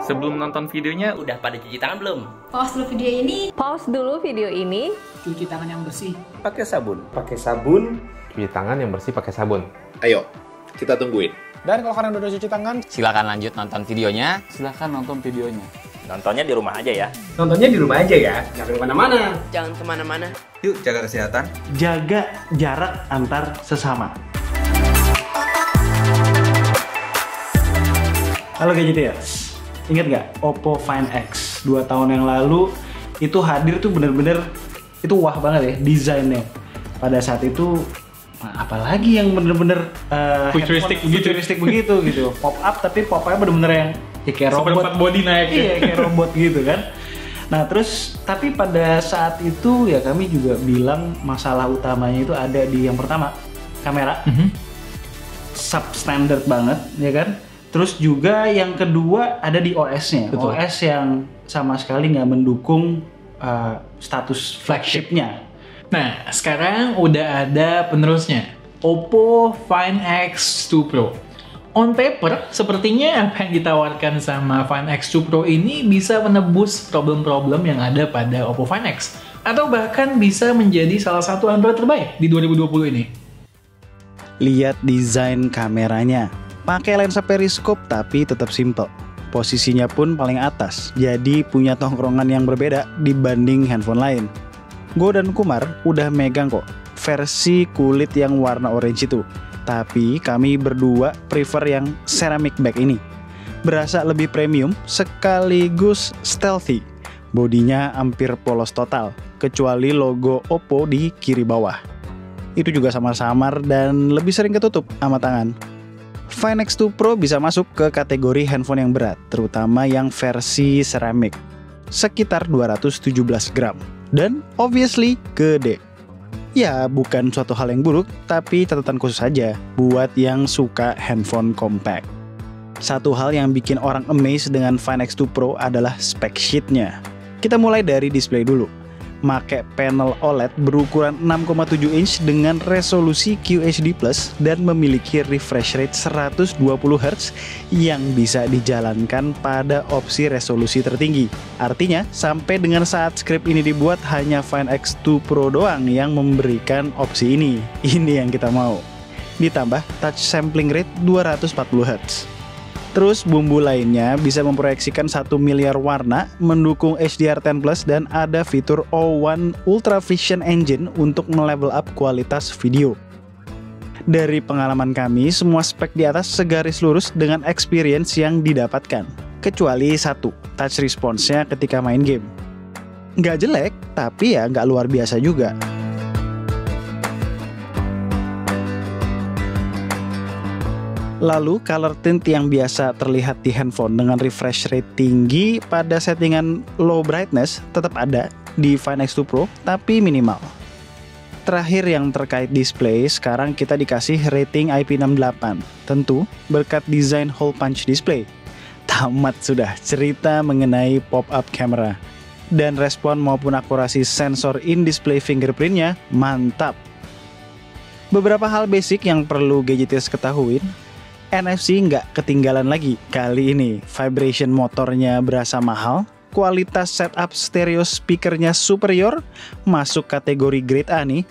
Sebelum nonton videonya, Udah pada cuci tangan belum? Pause dulu video ini. Pause dulu video ini. Cuci tangan yang bersih. Pakai sabun. Pakai sabun. Cuci tangan yang bersih pakai sabun. Ayo, kita tungguin. Dan kalau kalian udah cuci tangan, Silakan lanjut nonton videonya. silahkan nonton videonya. Nontonnya di rumah aja ya. Nontonnya di rumah aja ya, jangan kemana-mana. Jangan kemana-mana. Yuk, jaga kesehatan. Jaga jarak antar sesama. Halo Gadgetiers, ingat nggak Oppo Find X 2 tahun yang lalu itu hadir tuh bener-bener itu wah banget ya desainnya. Pada saat itu apalagi yang bener-bener Futuristic begitu gitu. Pop up tapi pop up bener-bener yang ya kayak robot. Seperempat body naik. Iya kayak robot gitu kan. Nah terus tapi pada saat itu ya kami juga bilang masalah utamanya itu ada di yang pertama kamera substandard banget ya kan. Terus juga yang kedua ada di OS-nya. Betul. OS yang sama sekali nggak mendukung status flagship-nya. Nah, sekarang udah ada penerusnya. Oppo Find X2 Pro. On paper, sepertinya apa yang ditawarkan sama Find X2 Pro ini bisa menebus problem-problem yang ada pada Oppo Find X. Atau bahkan bisa menjadi salah satu Android terbaik di 2020 ini. Lihat desain kameranya. Pakai lensa periskop tapi tetap simple. Posisinya pun paling atas, jadi punya tongkrongan yang berbeda dibanding handphone lain. Gue dan Kumar udah megang kok versi kulit yang warna orange itu. Tapi kami berdua prefer yang ceramic back ini. Berasa lebih premium sekaligus stealthy. Bodinya hampir polos total, kecuali logo Oppo di kiri bawah. Itu juga samar-samar dan lebih sering ketutup sama tangan. Find X2 Pro bisa masuk ke kategori handphone yang berat, terutama yang versi ceramic. Sekitar 217 gram. Dan obviously gede. Ya, bukan suatu hal yang buruk, tapi catatan khusus aja buat yang suka handphone compact. Satu hal yang bikin orang amazed dengan Find X2 Pro adalah spec sheet-nya. Kita mulai dari display dulu. Make panel OLED berukuran 6,7 inch dengan resolusi QHD+ dan memiliki refresh rate 120 Hz yang bisa dijalankan pada opsi resolusi tertinggi. Artinya, sampai dengan saat script ini dibuat hanya Find X2 Pro doang yang memberikan opsi ini. Ini yang kita mau. Ditambah touch sampling rate 240 Hz. Terus bumbu lainnya bisa memproyeksikan 1 miliar warna, mendukung HDR10+, dan ada fitur O1 Ultra Vision Engine untuk melevel up kualitas video. Dari pengalaman kami, semua spek di atas segaris lurus dengan experience yang didapatkan. Kecuali satu, touch response-nya ketika main game. Nggak jelek, tapi ya nggak luar biasa juga. Lalu color tint yang biasa terlihat di handphone dengan refresh rate tinggi pada settingan low brightness tetap ada di Find X2 Pro tapi minimal. Terakhir yang terkait display, sekarang kita dikasih rating IP68, tentu berkat desain hole punch display. Tamat sudah cerita mengenai pop-up camera. Dan respon maupun akurasi sensor in-display fingerprintnya mantap. Beberapa hal basic yang perlu Gadgetiers ketahuin. NFC nggak ketinggalan lagi kali ini. Vibration motornya berasa mahal, kualitas setup stereo speakernya superior, masuk kategori grade A nih.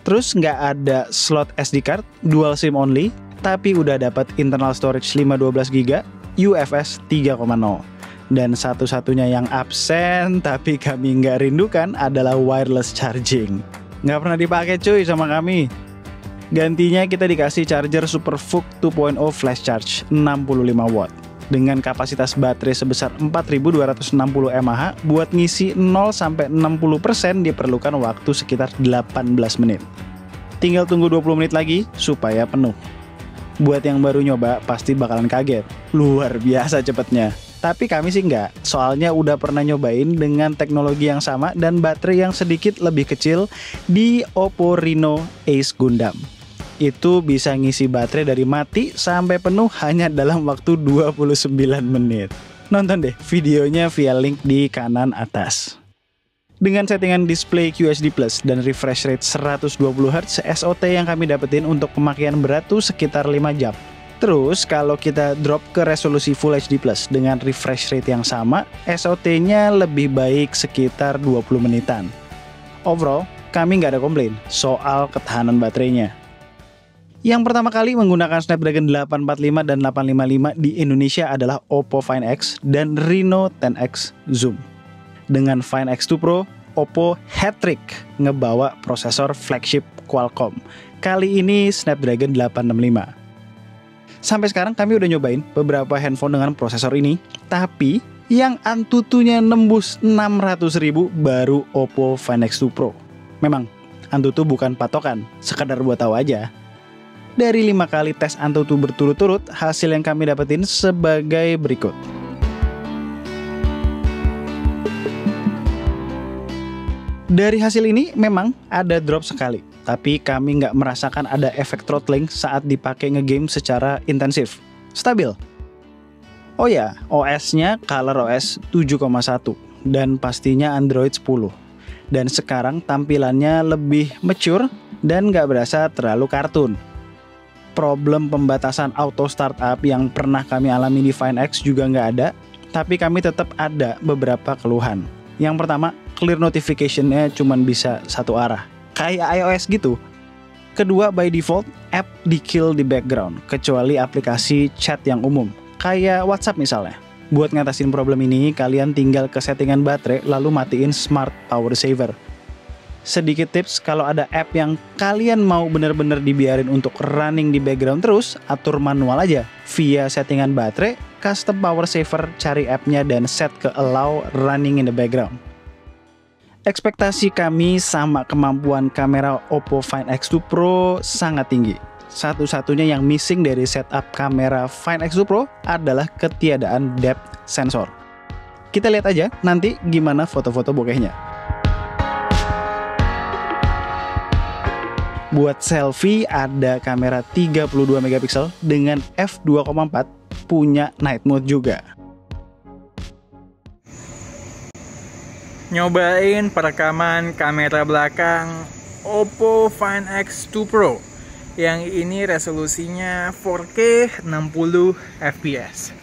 Terus nggak ada slot SD card, dual SIM only, tapi udah dapat internal storage 512GB, UFS 3.0. Dan satu-satunya yang absen tapi kami nggak rindukan adalah wireless charging. Nggak pernah dipakai cuy sama kami. Gantinya kita dikasih charger SuperVOOC 2.0 flash charge 65 watt dengan kapasitas baterai sebesar 4260 mAh. Buat ngisi 0-60% diperlukan waktu sekitar 18 menit. Tinggal tunggu 20 menit lagi supaya penuh. Buat yang baru nyoba pasti bakalan kaget. Luar biasa cepetnya. Tapi kami sih enggak, soalnya udah pernah nyobain dengan teknologi yang sama dan baterai yang sedikit lebih kecil di Oppo Reno Ace Gundam. Itu bisa ngisi baterai dari mati sampai penuh hanya dalam waktu 29 menit. Nonton deh videonya via link di kanan atas. Dengan settingan display QHD+ dan refresh rate 120 Hz, SOT yang kami dapetin untuk pemakaian berat tuh sekitar 5 jam. Terus kalau kita drop ke resolusi Full HD Plus dengan refresh rate yang sama, SOT-nya lebih baik sekitar 20 menitan. Overall, kami nggak ada komplain soal ketahanan baterainya. Yang pertama kali menggunakan Snapdragon 845 dan 855 di Indonesia adalah Oppo Find X dan Reno 10X Zoom. Dengan Find X2 Pro, Oppo hat-trick ngebawa prosesor flagship Qualcomm. Kali ini Snapdragon 865. Sampai sekarang kami udah nyobain beberapa handphone dengan prosesor ini, tapi yang antutunya nembus 600.000 baru Oppo Find X2 Pro. Memang, Antutu bukan patokan, sekadar buat tahu aja. Dari 5 kali tes Antutu berturut-turut, hasil yang kami dapetin sebagai berikut. Dari hasil ini memang ada drop sekali, tapi kami nggak merasakan ada efek throttling saat dipakai ngegame secara intensif. Stabil. Oh ya, OS-nya ColorOS 7,1 dan pastinya Android 10. Dan sekarang tampilannya lebih mature dan nggak berasa terlalu kartun. Problem pembatasan auto startup yang pernah kami alami di Find X juga nggak ada, tapi kami tetap ada beberapa keluhan. Yang pertama, clear notification-nya cuma bisa satu arah, kayak iOS gitu. Kedua, by default, app di-kill di background, kecuali aplikasi chat yang umum, kayak WhatsApp misalnya. Buat ngatasin problem ini, kalian tinggal ke settingan baterai, lalu matiin Smart Power Saver. Sedikit tips, kalau ada app yang kalian mau bener-bener dibiarin untuk running di background terus, atur manual aja. Via settingan baterai, custom power saver, cari appnya dan set ke allow running in the background. Ekspektasi kami sama kemampuan kamera Oppo Find X2 Pro sangat tinggi. Satu-satunya yang missing dari setup kamera Find X2 Pro adalah ketiadaan depth sensor. Kita lihat aja nanti gimana foto-foto bokehnya. Buat selfie ada kamera 32 megapiksel dengan f2.4, punya night mode juga. Nyobain perekaman kamera belakang Oppo Find X2 Pro. Yang ini resolusinya 4K 60 fps.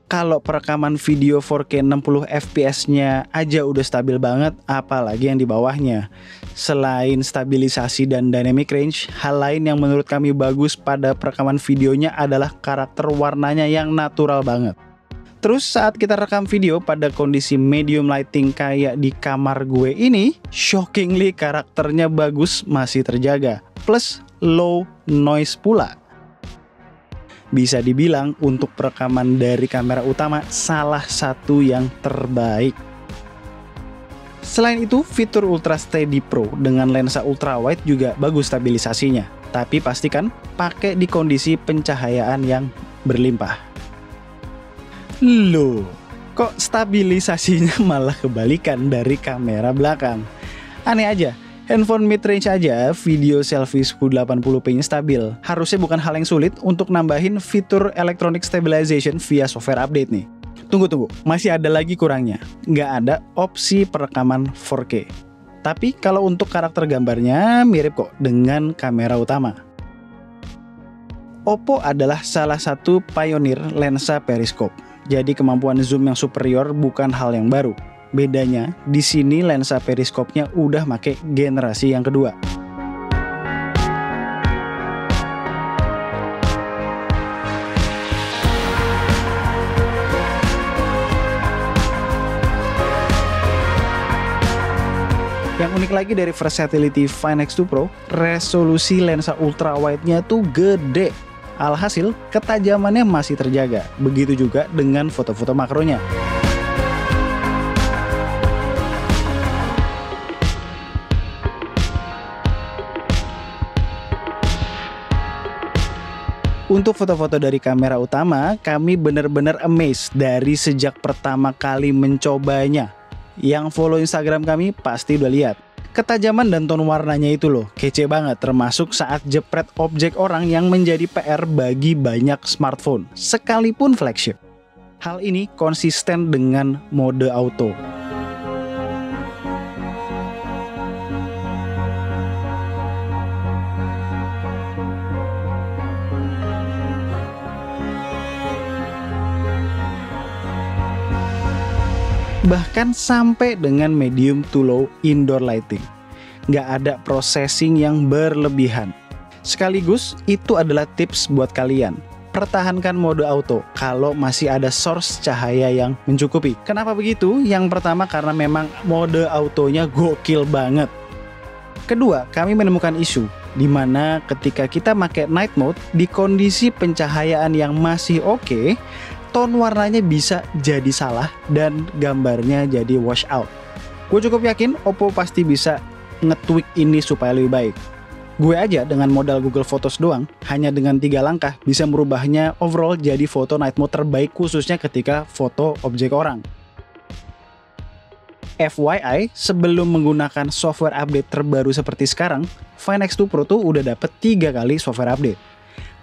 Kalau perekaman video 4K 60 fps-nya aja udah stabil banget, apalagi yang di bawahnya. Selain stabilisasi dan dynamic range, hal lain yang menurut kami bagus pada perekaman videonya adalah karakter warnanya yang natural banget. Terus saat kita rekam video pada kondisi medium lighting kayak di kamar gue ini, shockingly karakternya bagus, masih terjaga. Plus low noise pula. Bisa dibilang untuk perekaman dari kamera utama salah satu yang terbaik. Selain itu, fitur Ultra Steady Pro dengan lensa ultrawide juga bagus stabilisasinya. Tapi pastikan pakai di kondisi pencahayaan yang berlimpah. Loh, kok stabilisasinya malah kebalikan dari kamera belakang? Aneh aja. Handphone mid-range aja, video selfie 1080p-nya stabil. Harusnya bukan hal yang sulit untuk nambahin fitur electronic stabilization via software update nih. Tunggu, masih ada lagi kurangnya. Nggak ada opsi perekaman 4K. Tapi kalau untuk karakter gambarnya mirip kok dengan kamera utama. Oppo adalah salah satu pionir lensa periskop. Jadi kemampuan zoom yang superior bukan hal yang baru. Bedanya, di sini lensa periskopnya udah make generasi yang kedua. Yang unik lagi dari versatility Find X2 Pro, resolusi lensa ultrawide-nya tuh gede. Alhasil, ketajamannya masih terjaga. Begitu juga dengan foto-foto makronya. Untuk foto-foto dari kamera utama, kami bener-bener amazed dari sejak pertama kali mencobanya. Yang follow Instagram kami pasti udah lihat. Ketajaman dan tone warnanya itu loh, kece banget, termasuk saat jepret objek orang yang menjadi PR bagi banyak smartphone, sekalipun flagship. Hal ini konsisten dengan mode auto. bahkan sampai dengan medium to low indoor lighting. Nggak ada processing yang berlebihan. Sekaligus itu adalah tips buat kalian. Pertahankan mode auto kalau masih ada source cahaya yang mencukupi. Kenapa begitu? Yang pertama karena memang mode autonya gokil banget. Kedua, kami menemukan isu di mana ketika kita pakai night mode di kondisi pencahayaan yang masih oke, tone warnanya bisa jadi salah dan gambarnya jadi wash out. Gue cukup yakin Oppo pasti bisa nge-tweak ini supaya lebih baik. Gue aja dengan modal Google Photos doang, hanya dengan 3 langkah bisa merubahnya overall jadi foto night mode terbaik khususnya ketika foto objek orang. FYI, sebelum menggunakan software update terbaru seperti sekarang, Find X2 Pro tuh udah dapet 3 kali software update.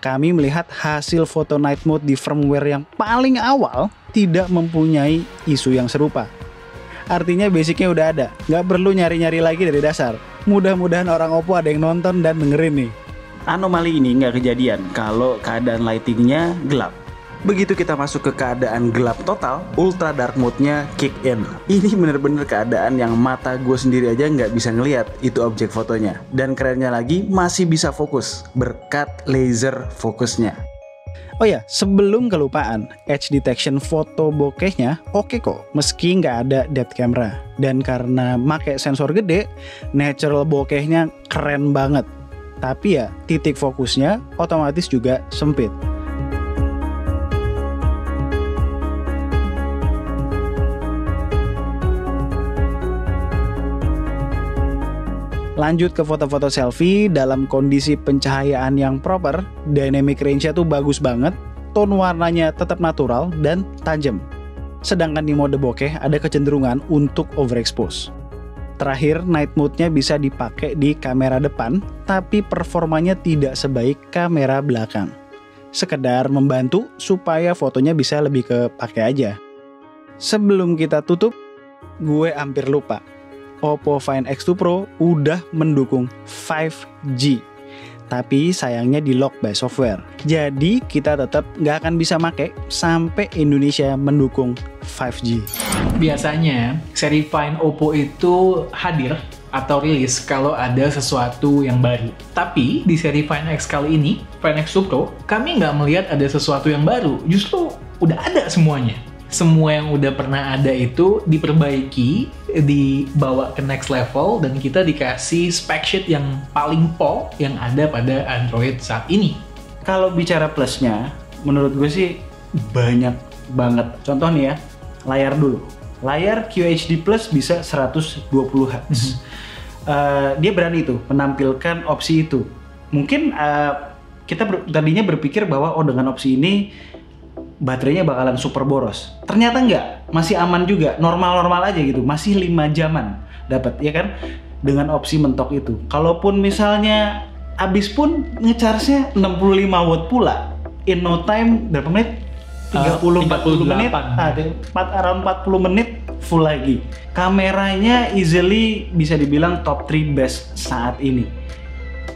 Kami melihat hasil foto night mode di firmware yang paling awal tidak mempunyai isu yang serupa. Artinya basicnya udah ada, nggak perlu nyari-nyari lagi dari dasar. Mudah-mudahan orang Oppo ada yang nonton dan dengerin nih. Anomali ini nggak kejadian kalau keadaan lightingnya gelap. Begitu kita masuk ke keadaan gelap total, ultra dark mode-nya kick in. Ini bener-bener keadaan yang mata gue sendiri aja nggak bisa ngelihat itu objek fotonya. Dan kerennya lagi masih bisa fokus berkat laser fokusnya. Oh ya, sebelum kelupaan, edge detection foto bokehnya oke kok, meski nggak ada depth camera. Dan karena make sensor gede, natural bokehnya keren banget. Tapi ya, titik fokusnya otomatis juga sempit. Lanjut ke foto-foto selfie dalam kondisi pencahayaan yang proper, dynamic range-nya tuh bagus banget, tone warnanya tetap natural dan tajam. Sedangkan di mode bokeh ada kecenderungan untuk overexpose. Terakhir, night mode-nya bisa dipakai di kamera depan, tapi performanya tidak sebaik kamera belakang. Sekedar membantu supaya fotonya bisa lebih kepake aja. Sebelum kita tutup, gue hampir lupa. Oppo Find X2 Pro udah mendukung 5G, tapi sayangnya di lock by software. Jadi kita tetap nggak akan bisa make sampai Indonesia mendukung 5G. Biasanya seri Find Oppo itu hadir atau rilis kalau ada sesuatu yang baru. Tapi di seri Find X kali ini, Find X2 Pro, kami nggak melihat ada sesuatu yang baru. Justru udah ada semuanya. Semua yang udah pernah ada itu diperbaiki, dibawa ke next level, dan kita dikasih spec sheet yang paling pol yang ada pada Android saat ini. Kalau bicara plusnya, menurut gue sih banyak banget. Contoh nih ya, layar dulu. Layar QHD Plus bisa 120 Hz. Dia berani tuh menampilkan opsi itu. Mungkin kita tadinya berpikir bahwa dengan opsi ini baterainya bakalan super boros. Ternyata enggak, masih aman juga, normal-normal aja gitu, masih 5 jaman dapat, ya kan? Dengan opsi mentok itu. Kalaupun misalnya habis pun ngecharge-nya 65 watt pula. In no time berapa menit? 40 menit. Around 40 menit full lagi. Kameranya easily bisa dibilang top 3 best saat ini.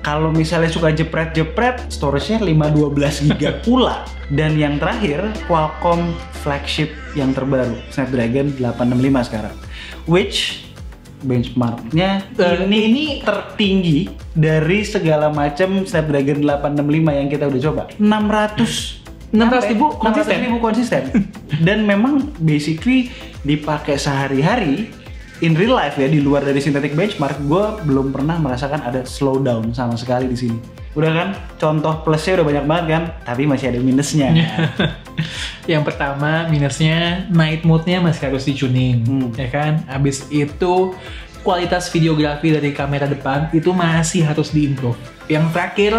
Kalau misalnya suka jepret-jepret, storage-nya 512 GB pula. Dan yang terakhir, Qualcomm flagship yang terbaru, Snapdragon 865 sekarang. Which benchmark-nya ini tertinggi dari segala macam Snapdragon 865 yang kita udah coba. 600.000 konsisten. Dan memang basically dipakai sehari-hari. In real life ya, di luar dari synthetic benchmark, gue belum pernah merasakan ada slowdown sama sekali di sini. Udah kan, contoh plusnya udah banyak banget kan, tapi masih ada minusnya. Yang pertama, minusnya night mode-nya masih harus di-tuning, ya kan? Habis itu, kualitas videografi dari kamera depan itu masih harus di-improve. Yang terakhir,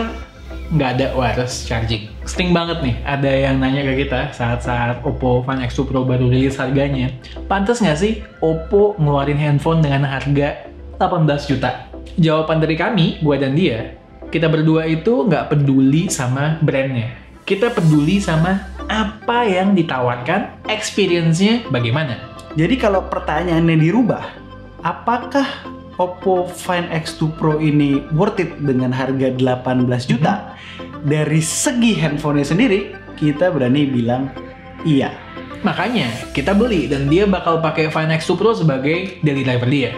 nggak ada wireless charging. Sering banget nih, ada yang nanya ke kita saat-saat Oppo Find X2 Pro baru rilis harganya. Pantes nggak sih Oppo ngeluarin handphone dengan harga 18 juta? Jawaban dari kami, gue dan dia, kita berdua itu nggak peduli sama brandnya. Kita peduli sama apa yang ditawarkan, experience-nya bagaimana. Jadi kalau pertanyaannya dirubah, apakah Oppo Find X2 Pro ini worth it dengan harga 18 juta? Dari segi handphonenya sendiri, kita berani bilang iya. Makanya kita beli dan dia bakal pakai Find X2 Pro sebagai daily driver dia.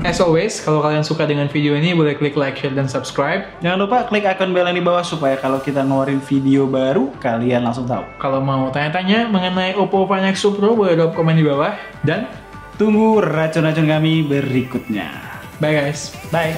As always, kalau kalian suka dengan video ini boleh klik like, share, dan subscribe. Jangan lupa klik icon bell yang di bawah supaya kalau kita ngeluarin video baru, kalian langsung tahu. Kalau mau tanya-tanya mengenai Oppo Find X2 Pro boleh drop komen di bawah. Dan Tunggu racun-racun kami berikutnya. bye guys. Bye.